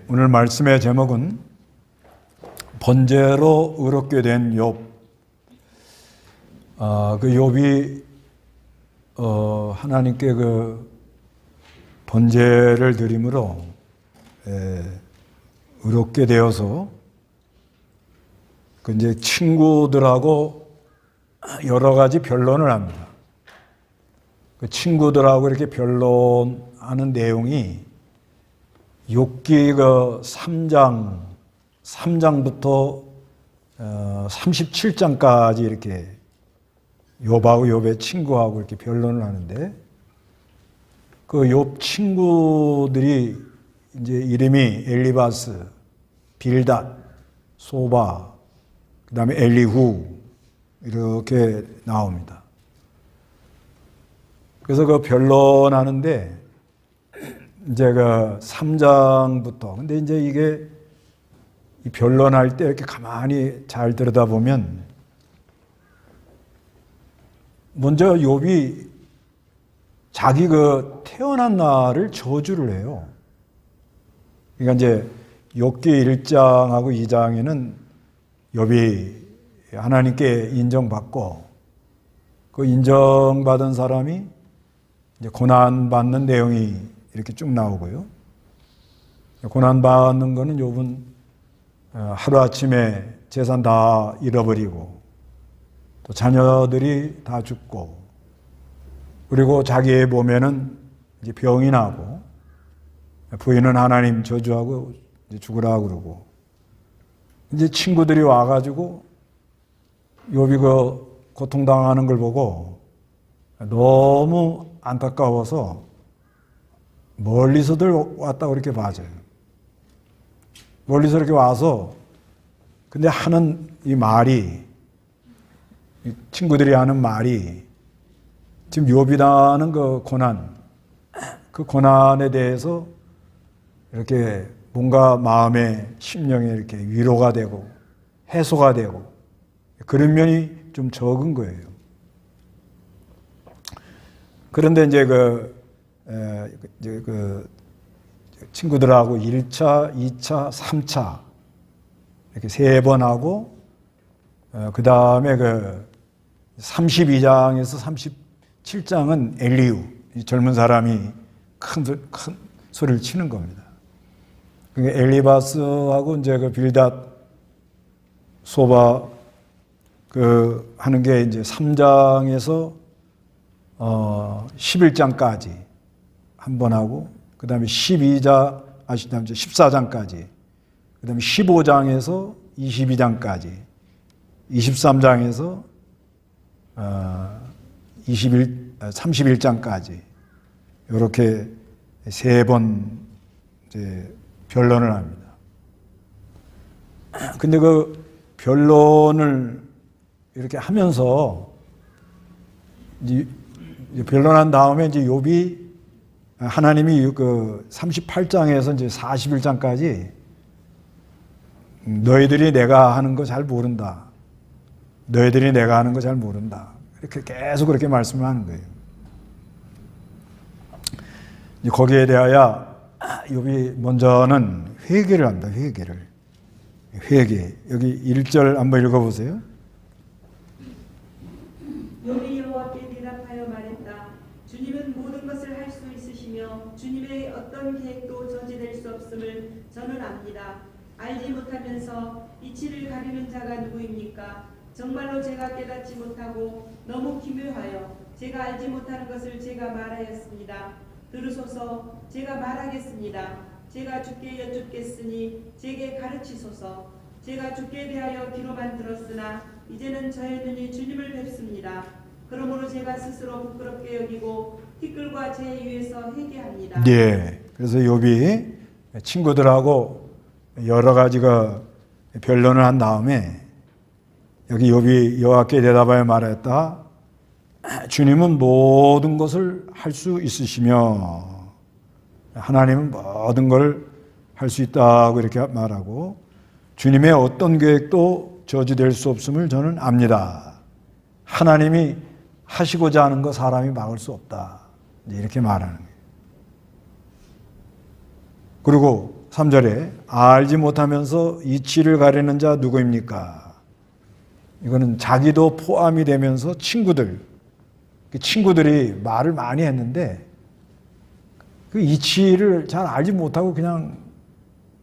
오늘 말씀의 제목은 번제로 의롭게 된 욥. 그 욥이 하나님께 그 번제를 드림으로 의롭게 되어서 그 이제 친구들하고 여러 가지 변론을 합니다. 그 친구들하고 이렇게 변론하는 내용이 욥기 그 3장부터 37장까지 이렇게 욥하고 욥의 친구하고 이렇게 변론을 하는데, 그 욥 친구들이 이제 이름이 엘리바스, 빌닷, 소바, 그 다음에 엘리후 이렇게 나옵니다. 그래서 그 변론하는데 이제 그 3장부터, 근데 이제 이게 변론할 때 이렇게 가만히 잘 들여다보면 먼저 욥이 자기 그 태어난 날을 저주를 해요. 그러니까 이제 욥기 1장하고 2장에는 욥이 하나님께 인정받고 그 인정받은 사람이 이제 고난받는 내용이 이렇게 쭉 나오고요. 고난받는 거는 욥은 하루아침에 재산 다 잃어버리고 또 자녀들이 다 죽고, 그리고 자기의 몸에는 이제 병이 나고 부인은 하나님 저주하고 이제 죽으라 그러고, 이제 친구들이 와가지고 욥이 그 고통당하는 걸 보고 너무 안타까워서 멀리서들 왔다고 이렇게 봐줘요. 멀리서 이렇게 와서 근데 하는 이 말이, 친구들이 하는 말이 지금 욥이 당하는 그 고난, 그 고난에 대해서 이렇게 뭔가 마음의 심령에 이렇게 위로가 되고 해소가 되고 그런 면이 좀 적은 거예요. 그런데 이제 그 친구들하고 1차, 2차, 3차 이렇게 3번 하고, 그 다음에 그 32장에서 37장은 엘리후, 젊은 사람이 큰 소리를 치는 겁니다. 그러니까 엘리바스하고 이제 그 빌닷, 소바 그 하는 게 이제 3장에서 11장까지 한 번 하고, 그 다음에 14장까지, 그 다음에 15장에서 22장까지, 23장에서 31장까지 이렇게 3번 이제 변론을 합니다. 근데 그 변론을 이렇게 하면서 이제 변론한 다음에 이제 욥이 하나님이 그 38장에서 이제 41장까지 너희들이 내가 하는 거 잘 모른다. 너희들이 내가 하는 거 잘 모른다. 이렇게 계속 그렇게 말씀을 하는 거예요. 거기에 대하여 욥이 먼저는 회개를 합니다. 회개. 여기 1절 한번 읽어보세요. 욥이 여호와께 대답하여 말했다. 주님은 모든 것을 할 수 있으시며 주님의 어떤 계획도 저지될 수 없음을 저는 압니다. 알지 못하면서 이치를 가리는 자가 누구입니까? 정말로 제가 깨닫지 못하고 너무 기묘하여 제가 알지 못하는 것을 제가 말하였습니다. 들으소서. 제가 말하겠습니다. 제가 주께 여쭙겠으니 제게 가르치소서. 제가 주께 대하여 귀로만 들었으나 이제는 저의 눈이 주님을 뵙습니다. 그러므로 제가 스스로 부끄럽게 여기고 티끌과 제 위에서 회개합니다. 예. 그래서 욥이 친구들하고 여러 가지가 변론을 한 다음에 여기 욥이 여호와께 대답하여 말했다. 주님은 모든 것을 할 수 있으시며 하나님은 모든 걸 할 수 있다고 이렇게 말하고, 주님의 어떤 계획도 저지될 수 없음을 저는 압니다. 하나님이 하시고자 하는 거 사람이 막을 수 없다. 이렇게 말하는 거예요. 그리고 3절에 알지 못하면서 이치를 가리는 자 누구입니까? 이거는 자기도 포함이 되면서 친구들이 말을 많이 했는데 그 이치를 잘 알지 못하고 그냥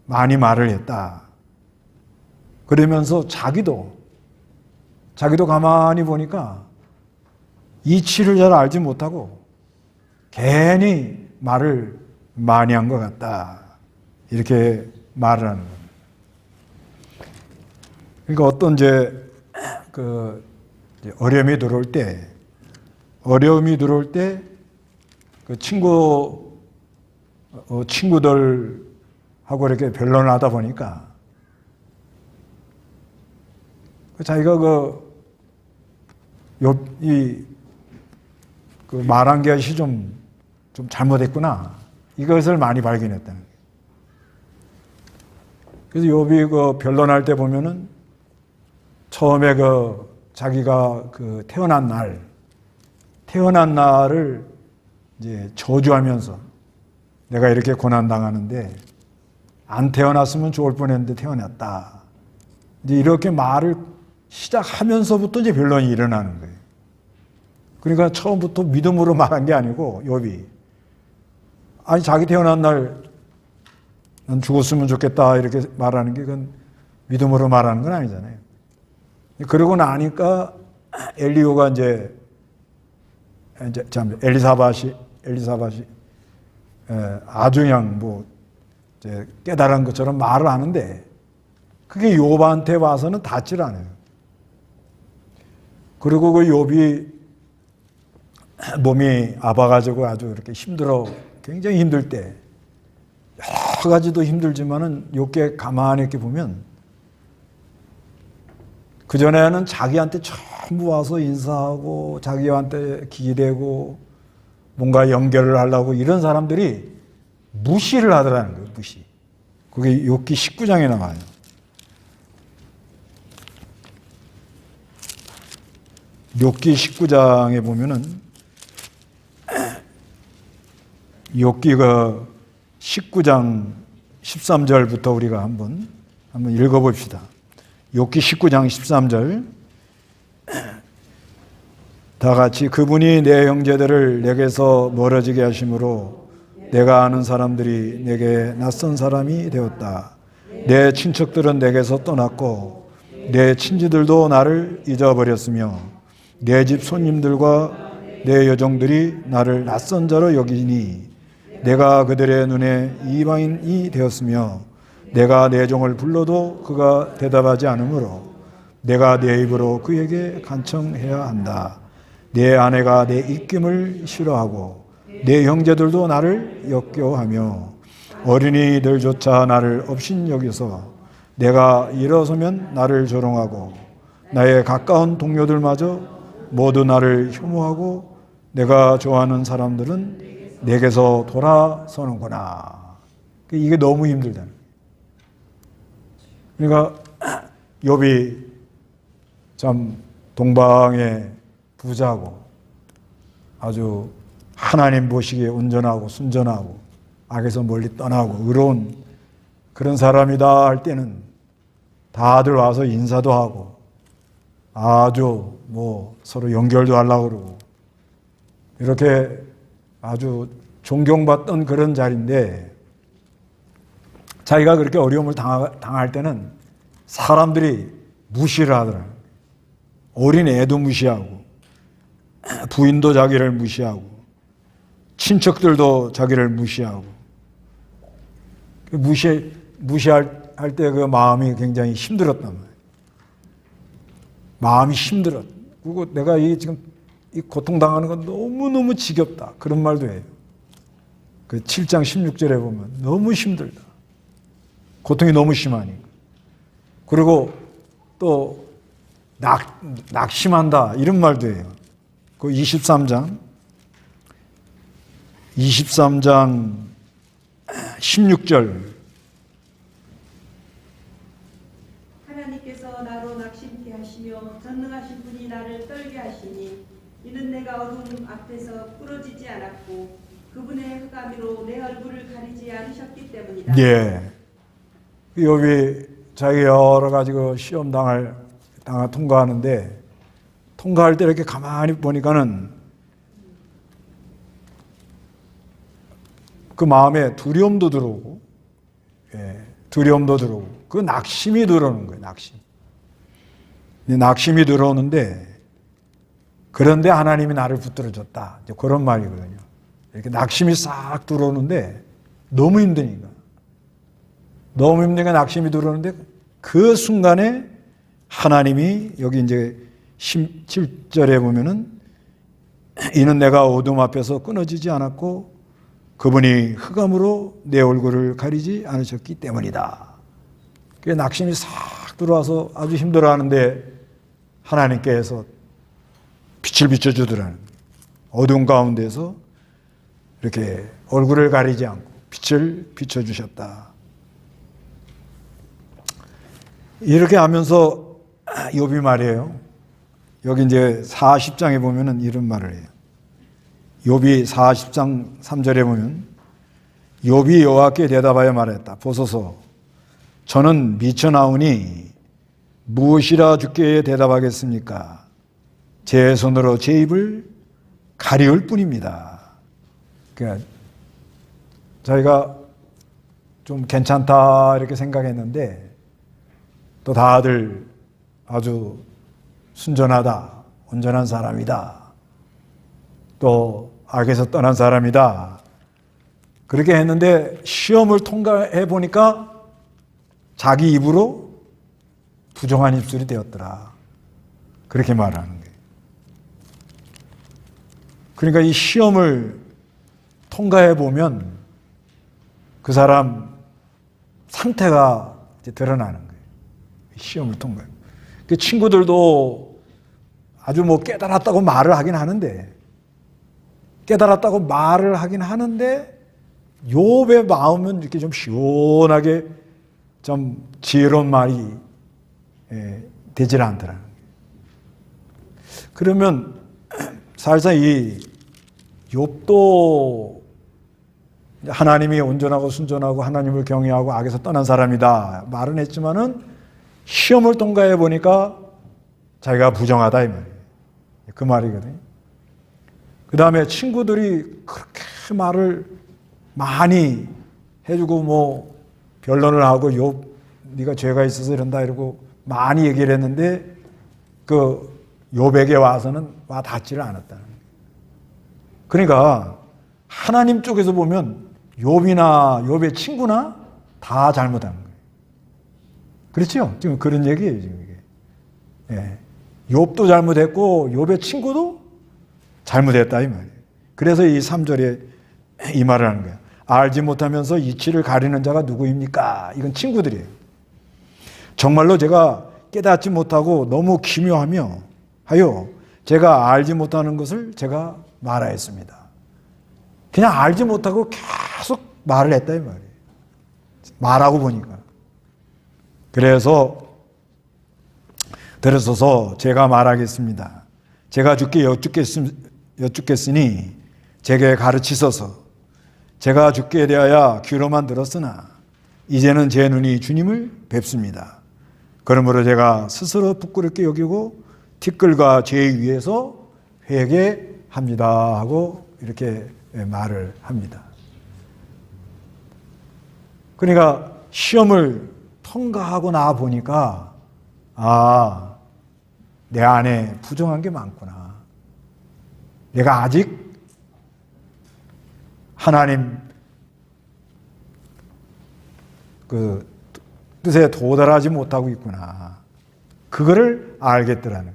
많이 말을 했다. 그러면서 자기도 가만히 보니까 이치를 잘 알지 못하고 괜히 말을 많이 한 것 같다. 이렇게 말을 하는 겁니다. 그러니까 어떤 이제 어려움이 들어올 때 그 친구들하고 이렇게 변론을 하다 보니까 자기가 말한 것이 좀 잘못했구나. 이것을 많이 발견했다는 거예요. 그래서 욥이 변론할 때 보면은 처음에 자기가 태어난 날을 이제 저주하면서 내가 이렇게 고난 당하는데 안 태어났으면 좋을 뻔했는데 태어났다. 이제 이렇게 말을 시작하면서부터 이제 변론이 일어나는 거예요. 그러니까 처음부터 믿음으로 말한 게 아니고 욥이 아니 자기 태어난 날 난 죽었으면 좋겠다 이렇게 말하는 게 그건 믿음으로 말하는 건 아니잖아요. 그러고 나니까 엘리후가 엘리사밭이 아주 그냥 이제 깨달은 것처럼 말을 하는데 그게 욥한테 와서는 닿질 않아요. 그리고 그 욥이 몸이 아파가지고 아주 이렇게 굉장히 힘들 때 여러 가지도 힘들지만은 욥기 가만히 이렇게 보면 그전에는 자기한테 전부 와서 인사하고 자기한테 기대고 뭔가 연결을 하려고 이런 사람들이 무시를 하더라는 거예요. 무시. 그게 욥기 19장에 나와요. 욥기 19장에 보면은 욥기가 19장 13절부터 우리가 한번 읽어봅시다. 욥기 19장 13절 다 같이 그분이 내 형제들을 내게서 멀어지게 하심으로 내가 아는 사람들이 내게 낯선 사람이 되었다. 내 친척들은 내게서 떠났고 내 친지들도 나를 잊어버렸으며 내 집 손님들과 내 여종들이 나를 낯선 자로 여기니 내가 그들의 눈에 이방인이 되었으며 내가 내 종을 불러도 그가 대답하지 않으므로 내가 내 입으로 그에게 간청해야 한다. 내 아내가 내 입김을 싫어하고 내 형제들도 나를 역겨워하며 어린이들조차 나를 업신여겨서 내가 일어서면 나를 조롱하고 나의 가까운 동료들마저 모두 나를 혐오하고 내가 좋아하는 사람들은 내게서 돌아서는구나. 이게 너무 힘들다. 그러니까 욥이 참 동방의 부자고 아주 하나님 보시기에 온전하고 순전하고 악에서 멀리 떠나고 의로운 그런 사람이다 할 때는 다들 와서 인사도 하고 아주 서로 연결도 하려고 그러고 이렇게 아주 존경받던 그런 자리인데 자기가 그렇게 어려움을 당할 때는 사람들이 무시를 하더라고요. 어린 애도 무시하고 부인도 자기를 무시하고 친척들도 자기를 무시하고 무시할 때 그 마음이 굉장히 힘들었단 말이에요. 마음이 힘들었. 그리고 내가 지금 이 고통당하는 건 너무너무 지겹다. 그런 말도 해요. 그 7장 16절에 보면 너무 힘들다. 고통이 너무 심하니까. 그리고 또 낙심한다. 이런 말도 해요. 그 23장 16절 하나님께서 나로 낙심케 하시며 전능하신 분이 나를 떨게 하시니 이는 내가 어둠 앞에서 부러지지 않았고 그분의 흑암으로 내 얼굴을 가리지 않으셨기 때문이다. 예. 욥이 자기 여러 가지 그 시험 통과하는데 통과할 때 이렇게 가만히 보니까는 그 마음에 두려움도 들어오고, 두려움도 들어오고, 그 낙심이 들어오는 거예요, 낙심. 낙심이 들어오는데, 그런데 하나님이 나를 붙들어줬다. 이제 그런 말이거든요. 이렇게 낙심이 싹 들어오는데, 너무 힘드니까. 너무 힘드니까 낙심이 들어오는데, 그 순간에 하나님이 여기 이제 17절에 보면은, 이는 내가 어둠 앞에서 끊어지지 않았고, 그분이 흑암으로 내 얼굴을 가리지 않으셨기 때문이다. 그 낙심이 싹 들어와서 아주 힘들어하는데 하나님께서 빛을 비춰주더라는 어두운 가운데서 이렇게 얼굴을 가리지 않고 빛을 비춰주셨다. 이렇게 하면서 욥이 말이에요. 여기 이제 40장에 보면은 이런 말을 해요. 욥이 40장 3절에 보면 욥이 여호와께 대답하여 말했다. 보소서 저는 미쳐나오니 무엇이라 주께 대답하겠습니까? 제 손으로 제 입을 가리울 뿐입니다. 그러니까 저희가 좀 괜찮다 이렇게 생각했는데 또 다들 아주 순전하다, 온전한 사람이다. 또 악에서 떠난 사람이다. 그렇게 했는데 시험을 통과해 보니까 자기 입으로 부정한 입술이 되었더라. 그렇게 말하는 거예요. 그러니까 이 시험을 통과해 보면 그 사람 상태가 이제 드러나는 거예요. 시험을 통과해. 그 친구들도 아주 뭐 깨달았다고 말을 하긴 하는데 깨달았다고 말을 하긴 하는데 욥의 마음은 이렇게 좀 시원하게 좀 지혜로운 말이 되질 않더라는 거예요. 그러면 사실상 이 욥도 하나님이 온전하고 순전하고 하나님을 경외하고 악에서 떠난 사람이다 말은 했지만은 시험을 통과해 보니까 자기가 부정하다 이 말이에요. 그 말이거든요. 그 다음에 친구들이 그렇게 말을 많이 해주고 뭐 변론을 하고 욥 네가 죄가 있어서 이런다 이러고 많이 얘기를 했는데 그 욥에게 와서는 와 닿지를 않았다는 거예요. 그러니까 하나님 쪽에서 보면 욥이나 욥의 친구나 다 잘못한 거예요. 그렇죠? 지금 그런 얘기예요 지금 이게. 욥도 잘못했고 욥의 친구도 잘못했다 이 말이에요. 그래서 이 3절에 이 말을 하는 거예요. 알지 못하면서 이치를 가리는 자가 누구입니까? 이건 친구들이에요. 정말로 제가 깨닫지 못하고 너무 기묘하며 하여 제가 알지 못하는 것을 제가 말하였습니다. 그냥 알지 못하고 계속 말을 했다 이 말이에요. 말하고 보니까. 그래서 들으소서 제가 말하겠습니다. 제가 주께 여쭙겠으니 제게 가르치소서. 제가 주께 대하여 귀로만 들었으나 이제는 제 눈이 주님을 뵙습니다. 그러므로 제가 스스로 부끄럽게 여기고 티끌과 죄 위에서 회개합니다 하고 이렇게 말을 합니다. 그러니까 시험을 통과하고 나 보니까 내 안에 부정한 게 많구나. 내가 아직 하나님 그 뜻에 도달하지 못하고 있구나. 그거를 알겠더라는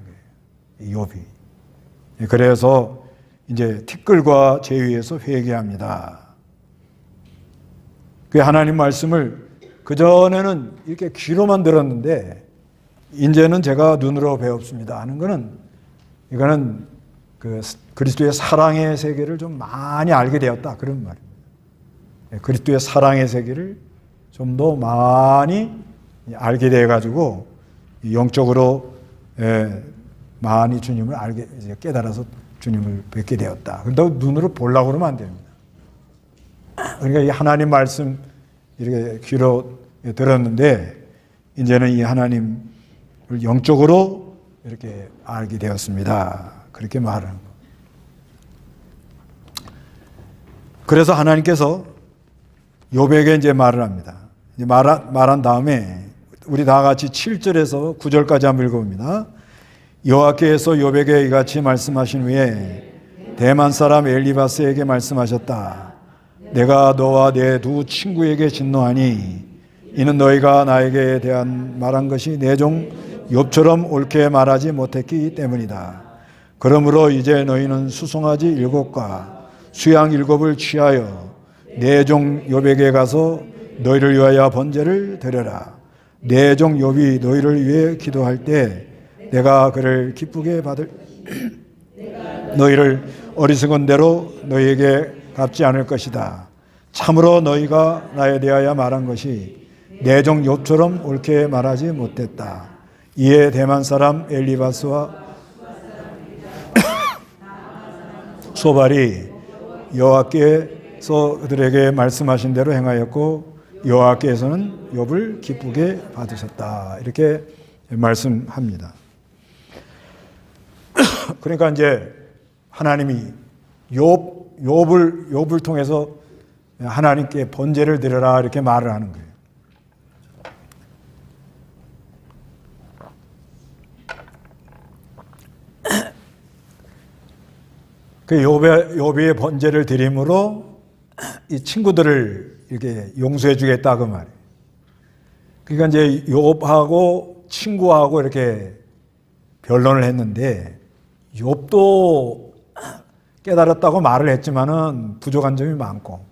거예요. 욥이. 그래서 이제 티끌과 제 위에서 회개합니다. 그 하나님 말씀을 그전에는 이렇게 귀로만 들었는데 이제는 제가 눈으로 배웠습니다 하는 거는 이거는 그 그리스도의 사랑의 세계를 좀 많이 알게 되었다 그런 말입니다. 그리스도의 사랑의 세계를 좀 더 많이 알게 돼 가지고 영적으로 많이 주님을 알게 깨달아서 주님을 뵙게 되었다. 그런데 눈으로 보려고 그러면 안 됩니다. 그러니까 이 하나님 말씀 이렇게 귀로 들었는데 이제는 이 하나님을 영적으로 이렇게 알게 되었습니다. 그렇게 말하는 거. 그래서 하나님께서 욥에게 이제 말을 합니다. 이제 말한 다음에 우리 다 같이 7절에서 9절까지 한번 읽어봅니다. 여호와께서 욥에게 이같이 말씀하신 후에 대만 사람 엘리바스에게 말씀하셨다. 내가 너와 내 두 친구에게 진노하니 이는 너희가 나에게 대한 말한 것이 내 종 욥처럼 옳게 말하지 못했기 때문이다. 그러므로 이제 너희는 수송아지 7과 수양 7을 취하여 내 종 욥에게 가서 너희를 위하여 번제를 드려라. 내 종 욥이 너희를 위해 기도할 때 내가 그를 기쁘게 받을 너희를 어리석은 대로 너희에게 갚지 않을 것이다. 참으로 너희가 나에 대하여 말한 것이 내 종 욥처럼 옳게 말하지 못했다. 이에 대만 사람 엘리바스와 소발이 여호와께서 그들에게 말씀하신 대로 행하였고 여호와께서는 욥을 기쁘게 받으셨다. 이렇게 말씀합니다. 그러니까 이제 하나님이 욥을 통해서 하나님께 번제를 드려라 이렇게 말을 하는 거예요. 그 욥의 번제를 드림으로 이 친구들을 이렇게 용서해 주겠다 그 말이에요. 그러니까 이제 욥하고 친구하고 이렇게 변론을 했는데 욥도 깨달았다고 말을 했지만은 부족한 점이 많고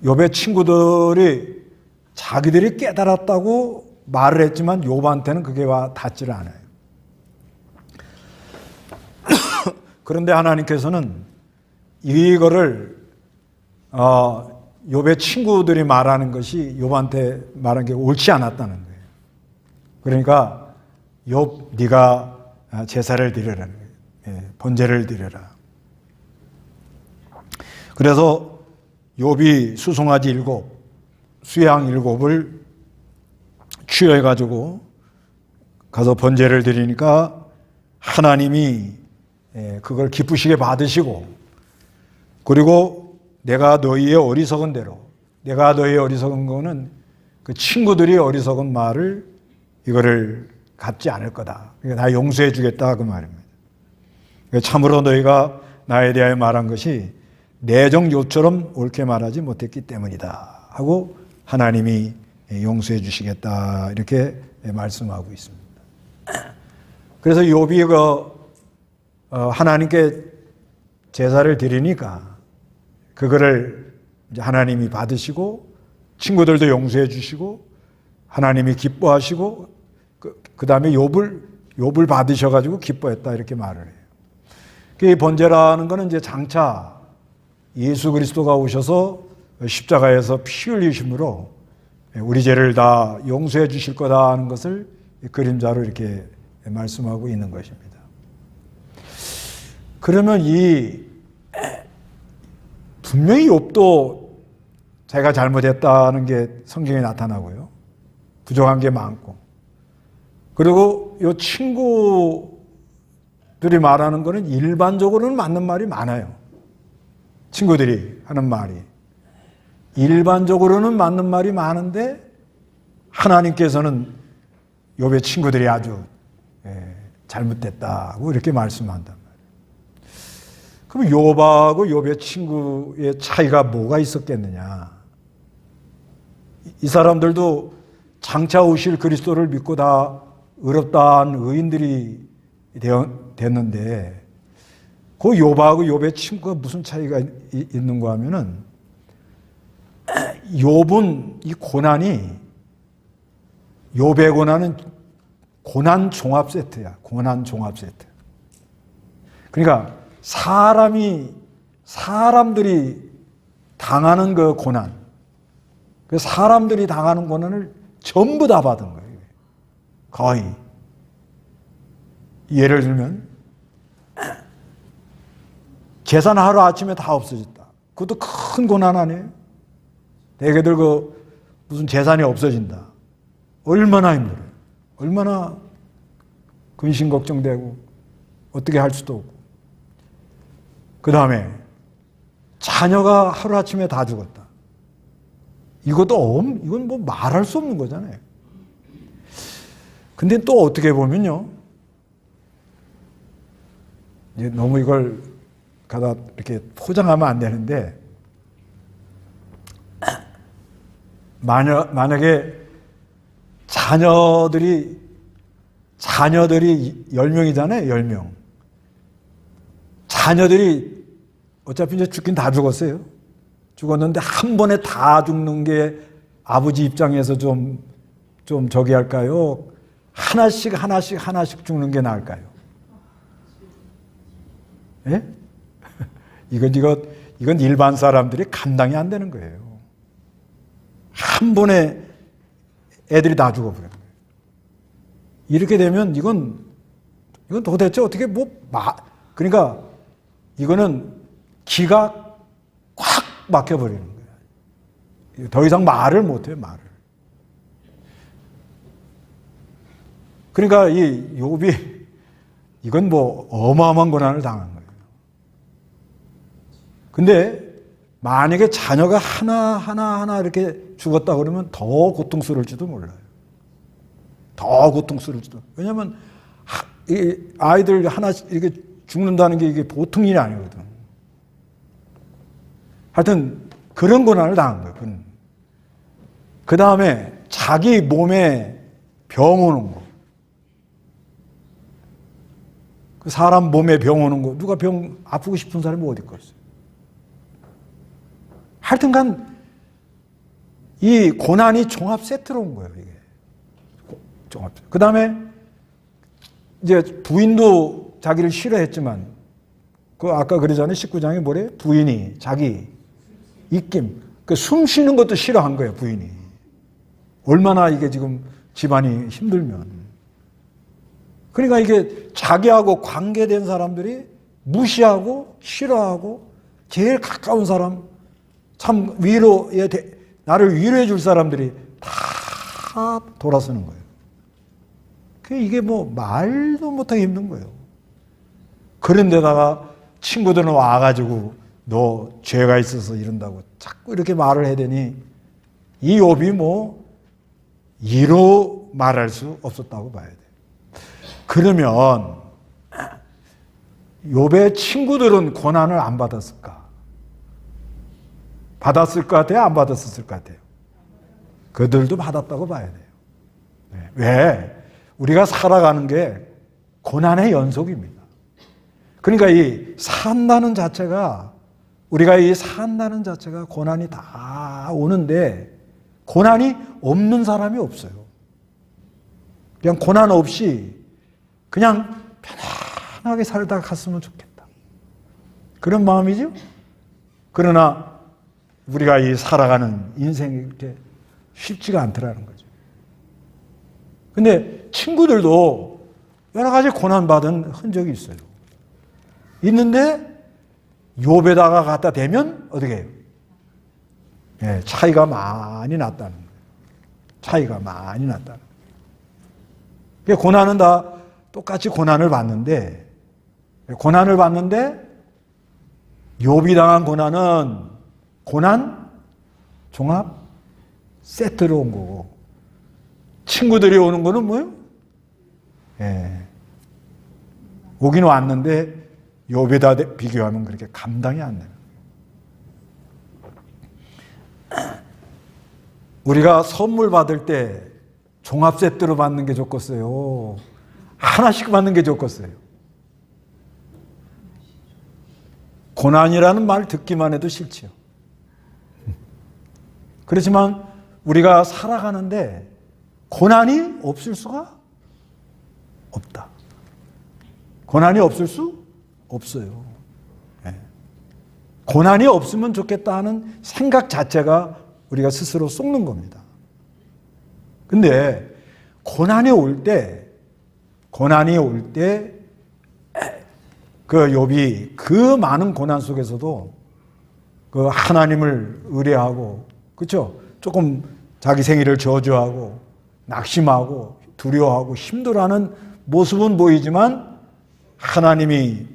욥의 친구들이 자기들이 깨달았다고 말을 했지만 욥한테는 그게 닿지를 않아요. 그런데 하나님께서는 이거를 욥의 친구들이 말하는 것이 욥한테 말한 게 옳지 않았다는 거예요. 그러니까 욥 네가 제사를 드려라는 거예요. 번제를 드려라. 그래서 욥이 수송아지 7, 수양 7을 취해 가지고 가서 번제를 드리니까 하나님이 그걸 기쁘시게 받으시고 그리고 내가 너희의 어리석은 대로 내가 너희의 어리석은 거는 그 친구들이 어리석은 말을 이거를 갚지 않을 거다. 그러니까 다 용서해 주겠다 그 말입니다. 참으로 너희가 나에 대하여 말한 것이 내 종 욥처럼 옳게 말하지 못했기 때문이다 하고 하나님이 용서해 주시겠다 이렇게 말씀하고 있습니다. 그래서 욥이 하나님께 제사를 드리니까 그거를 이제 하나님이 받으시고 친구들도 용서해 주시고 하나님이 기뻐하시고 그 다음에 욥을 받으셔가지고 기뻐했다 이렇게 말을 해요. 그 번제라는 거는 이제 장차 예수 그리스도가 오셔서 십자가에서 피 흘리심으로 우리 죄를 다 용서해 주실 거다 하는 것을 그림자로 이렇게 말씀하고 있는 것입니다. 그러면 분명히 욥도 자기가 잘못했다는 게 성경에 나타나고요. 부족한 게 많고. 그리고 이 친구들이 말하는 거는 일반적으로는 맞는 말이 많아요. 친구들이 하는 말이. 일반적으로는 맞는 말이 많은데 하나님께서는 욥의 친구들이 아주 잘못됐다고 이렇게 말씀한단 말이에요. 그럼 욥하고 욥의 친구의 차이가 뭐가 있었겠느냐? 이 사람들도 장차 오실 그리스도를 믿고 다 의롭다한 의인들이 됐는데 그 욥하고 욥의 친구가 무슨 차이가 있는가 하면은 욥은 이 고난이 욥의 고난은 고난 종합 세트야. 고난 종합 세트. 그러니까 사람들이 당하는 그 고난, 그 사람들이 당하는 고난을 전부 다 받은 거예요. 거의. 예를 들면 재산 하루 아침에 다 없어졌다. 그것도 큰 고난 아니에요? 대개들 무슨 재산이 없어진다. 얼마나 힘들어요. 얼마나 근심 걱정되고 어떻게 할 수도 없고. 그 다음에 자녀가 하루아침에 다 죽었다. 이건 뭐 말할 수 없는 거잖아요. 근데 또 어떻게 보면요. 이제 너무 이걸 갖다 이렇게 포장하면 안 되는데, 만약에 자녀들이 10명이잖아요, 10명. 자녀들이 어차피 이제 죽긴 다 죽었어요. 죽었는데 한 번에 다 죽는 게 아버지 입장에서 좀 저기 할까요? 하나씩 죽는 게 나을까요? 예? 이건 일반 사람들이 감당이 안 되는 거예요. 한 번에 애들이 다 죽어버려요. 이렇게 되면 이건 도대체 어떻게 그러니까 이거는 기가 꽉 막혀버리는 거예요. 더 이상 말을 못해요, 말을. 그러니까 이 욥이 이건 뭐 어마어마한 고난을 당한 거예요. 근데 만약에 자녀가 하나 이렇게 죽었다 그러면 더 고통스러울지도 몰라요. 더 고통스러울지도. 왜냐하면 이 아이들 하나씩 이렇게 죽는다는 게 이게 보통 일이 아니거든. 하여튼 그런 고난을 당한 거예요. 그 다음에 자기 몸에 병 오는 거. 그 사람 몸에 병 오는 거. 누가 병 아프고 싶은 사람이 어디 있겠어요. 하여튼간 이 고난이 종합 세트로 온 거예요. 이게 종합. 그 다음에 이제 부인도 자기를 싫어했지만 그 아까 그러잖아요. 19장에 뭐래? 부인이 자기 입김, 그 숨 쉬는 것도 싫어한 거예요. 부인이. 얼마나 이게 지금 집안이 힘들면. 그러니까 이게 자기하고 관계된 사람들이 무시하고 싫어하고 제일 가까운 사람, 참 나를 위로해 줄 사람들이 다 돌아서는 거예요. 이게 뭐 말도 못하기 힘든 거예요. 그런데다가 친구들은 와가지고 너 죄가 있어서 이런다고 자꾸 이렇게 말을 해대니 이 욥이 뭐 이로 말할 수 없었다고 봐야 돼요. 그러면 욥의 친구들은 고난을 안 받았을까? 받았을 것 같아요? 안 받았을 것 같아요? 그들도 받았다고 봐야 돼요. 네. 왜? 우리가 살아가는 게 고난의 연속입니다. 그러니까 우리가 산다는 자체가 고난이 다 오는데 고난이 없는 사람이 없어요. 그냥 고난 없이 그냥 편안하게 살다가 갔으면 좋겠다. 그런 마음이죠? 그러나 우리가 살아가는 인생이 이렇게 쉽지가 않더라는 거죠. 근데 친구들도 여러 가지 고난받은 흔적이 있어요. 있는데 욥에다가 갖다 대면 어떻게 해요? 네, 차이가 많이 났다는 거예요. 차이가 많이 났다는 거예요. 고난은 다 똑같이 고난을 받는데 욥이 당한 고난은 고난 종합 세트로 온 거고 친구들이 오는 거는 뭐예요? 오긴 왔는데 욥에다 비교하면 그렇게 감당이 안 돼요. 우리가 선물 받을 때 종합 세트로 받는 게 좋겠어요? 하나씩 받는 게 좋겠어요? 고난이라는 말 듣기만 해도 싫지요. 그렇지만 우리가 살아가는데 고난이 없을 수가 없다. 고난이 없을 수 없어요. 고난이 없으면 좋겠다 하는 생각 자체가 우리가 스스로 속는 겁니다. 근데 고난이 올 때 그 욥이 그 많은 고난 속에서도 그 하나님을 의뢰하고, 그렇죠? 조금 자기 생일을 저주하고 낙심하고 두려워하고 힘들어하는 모습은 보이지만 하나님이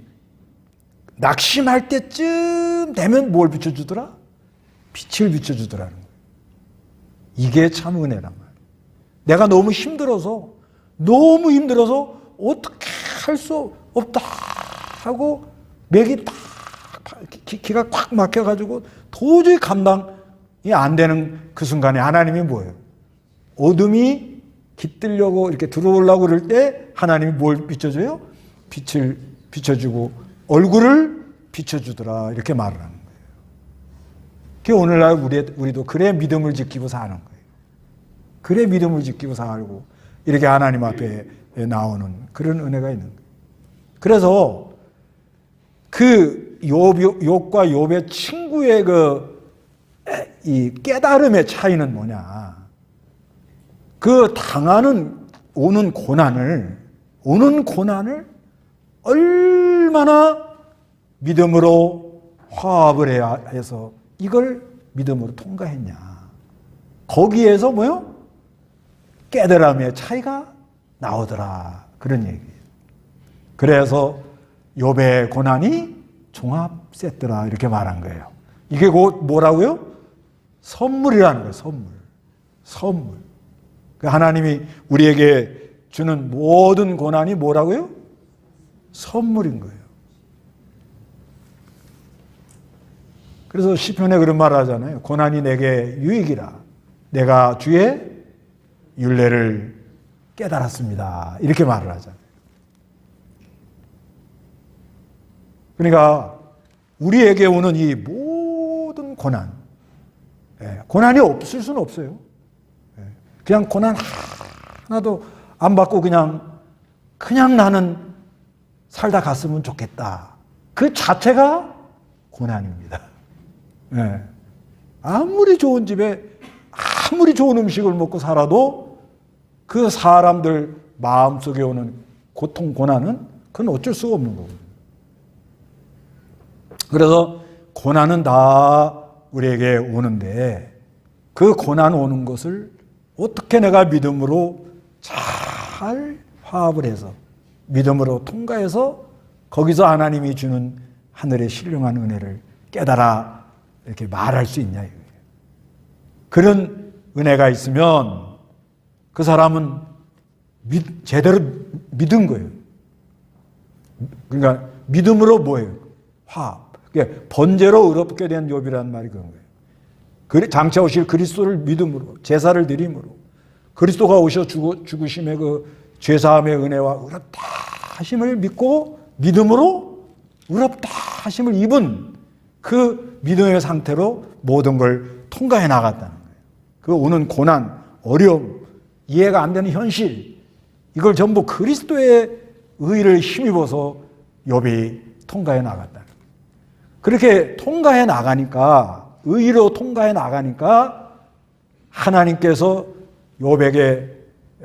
낙심할 때쯤 되면 뭘 비춰주더라? 빛을 비춰주더라는 거예요. 이게 참 은혜란 말이에요. 내가 너무 힘들어서 어떻게 할 수 없다 하고 맥이 딱 기가 꽉 막혀가지고 도저히 감당이 안 되는 그 순간에 하나님이 뭐예요? 어둠이 깃들려고 이렇게 들어오려고 그럴 때 하나님이 뭘 비춰줘요? 빛을 비춰주고 얼굴을 비춰주더라 이렇게 말을 하는 거예요. 그게 오늘날 우리도 그래 믿음을 지키고 사는 거예요. 그래 믿음을 지키고 살고 이렇게 하나님 앞에 나오는 그런 은혜가 있는 거예요. 그래서 그 욥과 욥의 친구의 이 깨달음의 차이는 뭐냐? 그 오는 고난을 얼마나 믿음으로 화합을 해야 해서 이걸 믿음으로 통과했냐? 거기에서 뭐요? 깨달음의 차이가 나오더라. 그런 얘기예요. 그래서 욥의 고난이 종합세트라 이렇게 말한 거예요. 이게 곧 뭐라고요? 선물이라는 거예요. 선물. 하나님이 우리에게 주는 모든 고난이 뭐라고요? 선물인 거예요. 그래서 시편에 그런 말 하잖아요. 고난이 내게 유익이라. 내가 주의 율례를 깨달았습니다. 이렇게 말을 하잖아요. 그러니까 우리에게 오는 이 모든 고난, 고난이 없을 수는 없어요. 그냥 고난 하나도 안 받고 그냥 나는 살다 갔으면 좋겠다. 그 자체가 고난입니다. 아무리 좋은 집에 아무리 좋은 음식을 먹고 살아도 그 사람들 마음속에 오는 고통, 고난은 그건 어쩔 수가 없는 거거든요. 그래서 고난은 다 우리에게 오는데 그 고난 오는 것을 어떻게 내가 믿음으로 잘 화합을 해서 믿음으로 통과해서 거기서 하나님이 주는 하늘의 신령한 은혜를 깨달아 이렇게 말할 수 있냐 이거예요. 그런 은혜가 있으면 그 사람은 제대로 믿은 거예요. 그러니까 믿음으로 뭐예요? 화합. 번제로 의롭게 된 욥이라는 말이 그런 거예요. 장차 오실 그리스도를 믿음으로 제사를 드림으로 그리스도가 오셔 죽으심의 그 죄사함의 은혜와 의롭다 하심을 믿고 믿음으로 의롭다 하심을 입은 그 믿음의 상태로 모든 걸 통과해 나갔다는 거예요. 그 오는 고난, 어려움, 이해가 안 되는 현실 이걸 전부 그리스도의 의를 힘입어서 욥이 통과해 나갔다는 거예요. 그렇게 통과해 나가니까 의로 통과해 나가니까 하나님께서 욥에게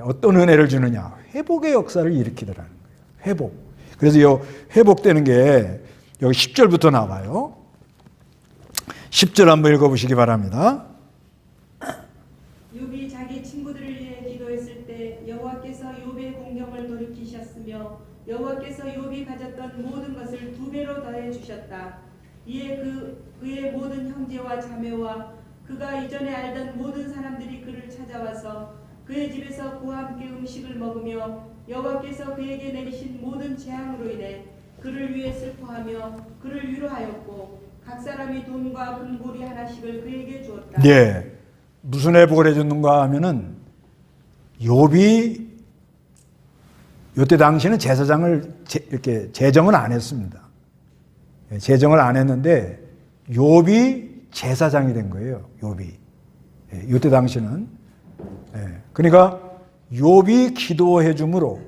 어떤 은혜를 주느냐? 회복의 역사를 일으키더라는 거예요. 회복. 그래서 이 회복되는 게 여기 10절부터 나와요. 10절 한번 읽어보시기 바랍니다. 욥이 자기 친구들을 위해 기도했을 때 여호와께서 욥의 공경을 돌이키셨으며 여호와께서 욥이 가졌던 모든 것을 2배로 더해 주셨다. 이에 그의 모든 형제와 자매와 그가 이전에 알던 모든 사람들이 그를 찾아와서 그의 집에서 그와 함께 음식을 먹으며 여호와께서 그에게 내리신 모든 재앙으로 인해 그를 위해 슬퍼하며 그를 위로하였고 각 사람이 돈과 금고리 하나씩을 그에게 주었다. 네, 무슨 회복을 해줬는가 하면은 욥이 이때 당시에는 제사장을 이렇게 제정을 안 했습니다. 제정을 안 했는데 욥이 제사장이 된 거예요. 욥이. 이때 당시는. 그러니까 욥이 기도해 줌으로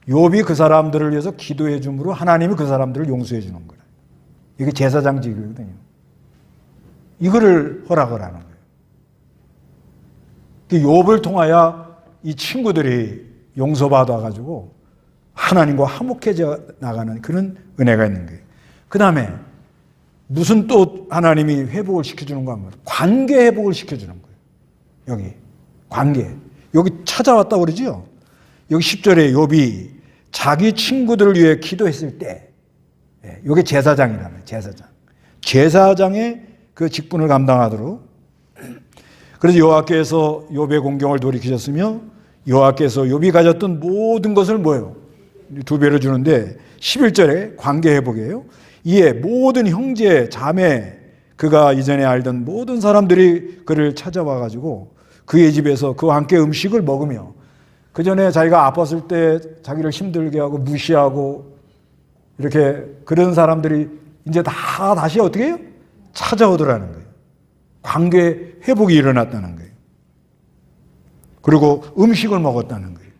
욥이 그 사람들을 위해서 기도해 줌으로 하나님이 그 사람들을 용서해 주는 거예요. 이게 제사장직이거든요. 이거를 허락을 하는 거예요. 욥을 통하여 이 친구들이 용서받아 가지고 하나님과 화목해져 나가는 그런 은혜가 있는 거예요. 그 다음에 무슨 또 하나님이 회복을 시켜주는 거 하면 관계 회복을 시켜주는 거예요. 여기 관계. 여기 찾아왔다고 그러죠. 여기 10절에 욥이 자기 친구들을 위해 기도했을 때, 이게 제사장이라면 제사장. 제사장의 그 직분을 감당하도록. 그래서 여호와께서 욥의 공경을 돌이키셨으며 여호와께서 욥이 가졌던 모든 것을 뭐예요? 2배로 주는데 11절에 관계 회복이에요. 이에 모든 형제, 자매, 그가 이전에 알던 모든 사람들이 그를 찾아와 가지고 그의 집에서 그와 함께 음식을 먹으며, 그 전에 자기가 아팠을 때 자기를 힘들게 하고 무시하고 이렇게 그런 사람들이 이제 다 다시 어떻게 해요? 찾아오더라는 거예요. 관계 회복이 일어났다는 거예요. 그리고 음식을 먹었다는 거예요.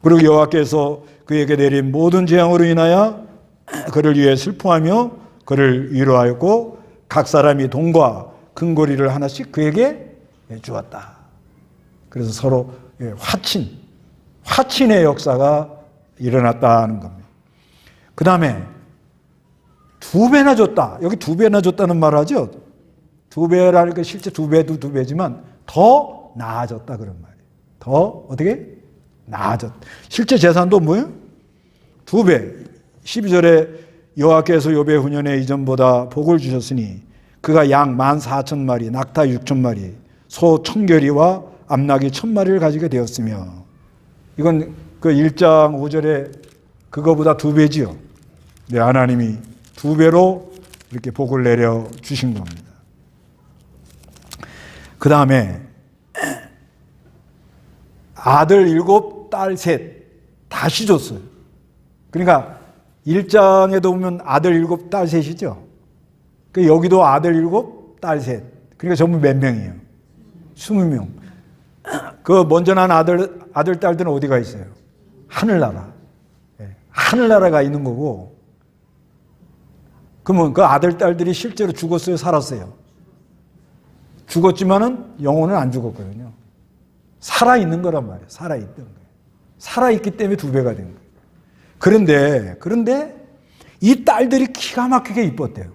그리고 여호와께서 그에게 내린 모든 재앙으로 인하여 그를 위해 슬퍼하며 그를 위로하였고 각 사람이 돈과 금고리를 하나씩 그에게 주었다. 그래서 서로 화친의 역사가 일어났다는 겁니다. 그 다음에 2배나 줬다. 여기 2배나 줬다는 말 하죠. 2배라는 게 실제 2배도 2배지만 더 나아졌다 그런 말이에요. 더 어떻게? 나아졌다. 실제 재산도 뭐예요? 2배. 12절에 여호와께서 욥의 후년에 이전보다 복을 주셨으니 그가 양 14,000마리, 낙타 6,000마리, 소 1,000결이와 암낙이 1,000마리를 가지게 되었으며, 이건 그 1장 5절에 그거보다 2배지요. 네, 하나님이 2배로 이렇게 복을 내려 주신 겁니다. 그 다음에 아들 7, 딸 3 다시 줬어요. 그러니까 1장에도 보면 아들 7, 딸 3이죠. 여기도 아들 7, 딸 3. 그러니까 전부 몇 명이에요? 20명. 그 먼저 난 아들, 딸들은 어디가 있어요? 하늘나라. 하늘나라가 있는 거고, 그러면 그 아들, 딸들이 실제로 죽었어요? 살았어요? 죽었지만은 영혼은 안 죽었거든요. 살아있는 거란 말이에요. 살아있던 거예요. 살아있기 때문에 2배가 된 거예요. 그런데 이 딸들이 기가 막히게 이뻤대요.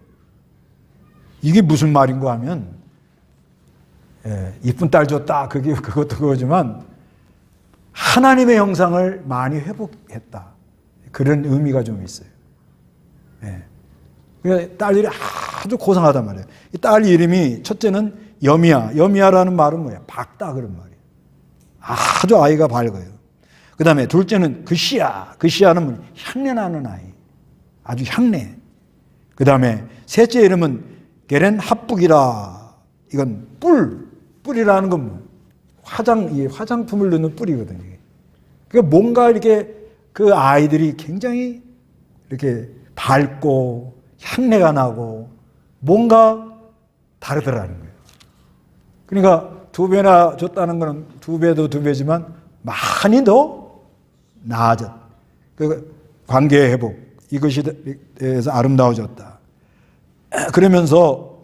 이게 무슨 말인가 하면, 이쁜 딸 줬다. 그것도 그거지만, 하나님의 형상을 많이 회복했다. 그런 의미가 좀 있어요. 그러니까 딸들이 아주 고상하단 말이에요. 이 딸 이름이 첫째는 여미야. 여미야라는 말은 뭐야? 밝다 그런 말이에요. 아주 아이가 밝아요. 그 다음에 둘째는 그시야. 그시야는 뭐 향내나는 아이. 아주 향내. 그 다음에 셋째 이름은 게렌 합북이라. 이건 뿔이라는 건 뭐? 화장품을 넣는 뿔이거든요. 그러니까 뭔가 이렇게 그 아이들이 굉장히 이렇게 밝고 향내가 나고 뭔가 다르더라는 거예요. 그러니까 2배나 줬다는 것은 2배도 2배지만 많이 더 나아졌. 그 관계 회복, 이것이 대해서 아름다워졌다. 그러면서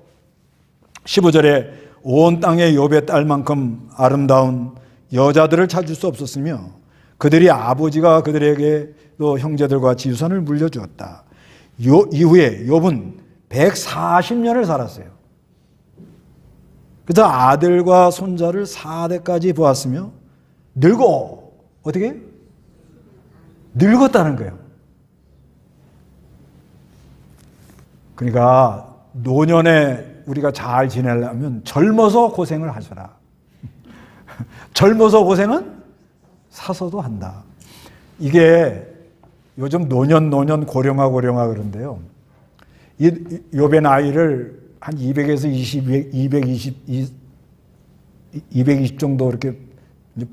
15절에 온 땅의 욥의 딸만큼 아름다운 여자들을 찾을 수 없었으며 그들이 아버지가 그들에게 또 형제들과 지우산을 물려주었다. 이후에 욥은 140년을 살았어요. 그래서 아들과 손자를 4대까지 보았으며 어떻게? 늙었다는 거예요. 그러니까 노년에 우리가 잘 지내려면 젊어서 고생을 하셔라. 젊어서 고생은 사서도 한다. 이게 요즘 노년 고령화 그런데요. 이 욥의 나이를 한 200에서 220 정도 이렇게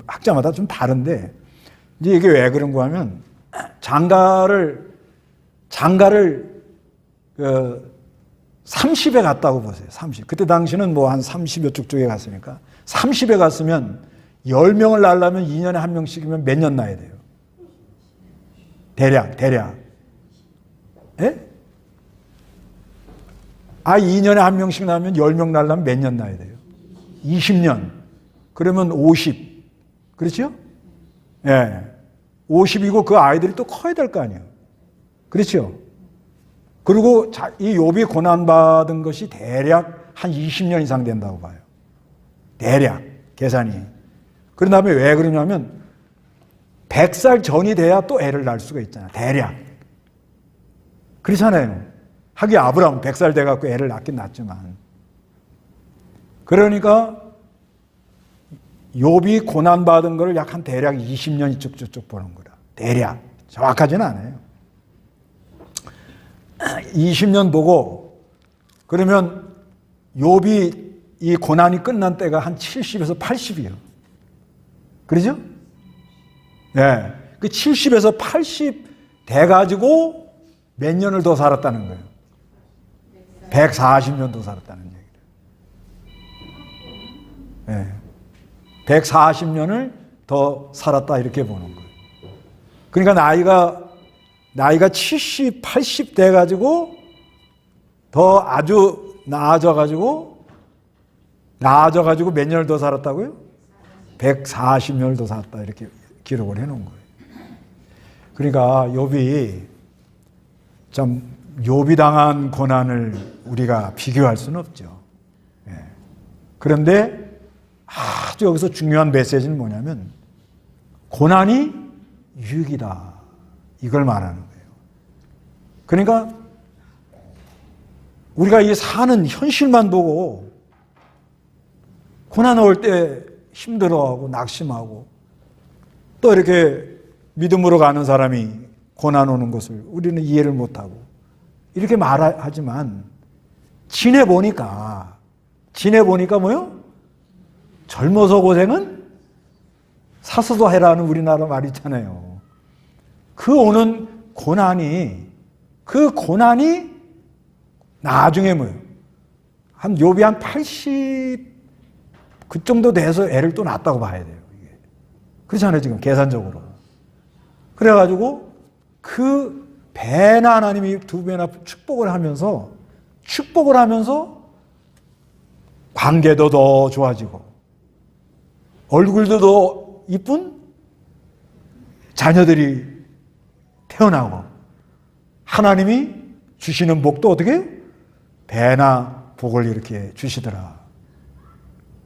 학자마다 좀 다른데, 이제 이게 왜 그런가 하면 장가를 30에 갔다고 보세요. 30. 그때 당시는 뭐 한 30여 쪽에 갔으니까 30에 갔으면 10명을 낳으려면 2년에 1명씩이면 몇 년 낳아야 돼요? 대략. 예? 2년에 1명씩 낳으면 10명 낳으려면 몇 년 낳아야 돼요? 20년. 그러면 50. 그렇죠? 예. 50이고 그 아이들이 또 커야 될 거 아니에요. 그렇죠? 그리고 이 욥이 고난받은 것이 대략 한 20년 이상 된다고 봐요. 대략 계산이. 그런 다음에 왜 그러냐면 100살 전이 돼야 또 애를 낳을 수가 있잖아. 대략. 그렇잖아요. 하긴 아브라함 100살 돼갖고 애를 낳긴 낳지만. 그러니까 욥이 고난받은 걸 약 한 대략 20년 이쪽 보는 거라. 대략. 정확하지는 않아요. 20년 보고 그러면 욥이 이 고난이 끝난 때가 한 70에서 80이에요. 그러죠? 네. 그 70에서 80 돼가지고 몇 년을 더 살았다는 거예요. 140년 더 살았다는 얘기예요. 네. 140년을 더 살았다 이렇게 보는 거예요. 그러니까 나이가 70, 80 돼가지고 더 아주 나아져가지고 몇 년을 더 살았다고요? 140년을 더 살았다 이렇게 기록을 해놓은 거예요. 그러니까 욥이 당한 고난을 우리가 비교할 수는 없죠. 예. 그런데 아주 여기서 중요한 메시지는 뭐냐면 고난이 유익이다 이걸 말하는 거예요. 그러니까 우리가 이 사는 현실만 보고 고난 올 때 힘들어하고 낙심하고 또 이렇게 믿음으로 가는 사람이 고난 오는 것을 우리는 이해를 못하고 이렇게 말하지만 지내보니까 뭐요? 젊어서 고생은 사서도 해라는 우리나라 말 있잖아요. 그 오는 고난이 나중에 뭐예요? 한 욥이 한 80 그 정도 돼서 애를 또 낳았다고 봐야 돼요. 이게. 그렇잖아요, 지금 계산적으로. 그래가지고 그 배나 하나님이 두 배나 축복을 하면서 관계도 더 좋아지고 얼굴도 더 이쁜 자녀들이 태어나고 하나님이 주시는 복도 어떻게 배나 복을 이렇게 주시더라.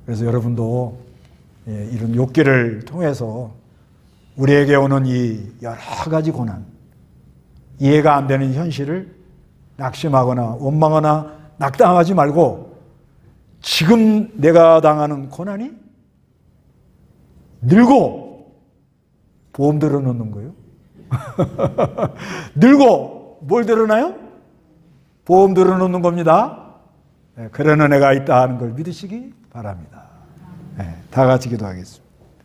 그래서 여러분도 이런 욥기를 통해서 우리에게 오는 이 여러 가지 고난, 이해가 안 되는 현실을 낙심하거나 원망하거나 낙담하지 말고 지금 내가 당하는 고난이 늙고 보험 들어놓는 거예요. 늙고 뭘 들어놔요? 보험 들어놓는 겁니다. 그런 은혜가 있다 하는 걸 믿으시기 바랍니다. 다 같이 기도하겠습니다.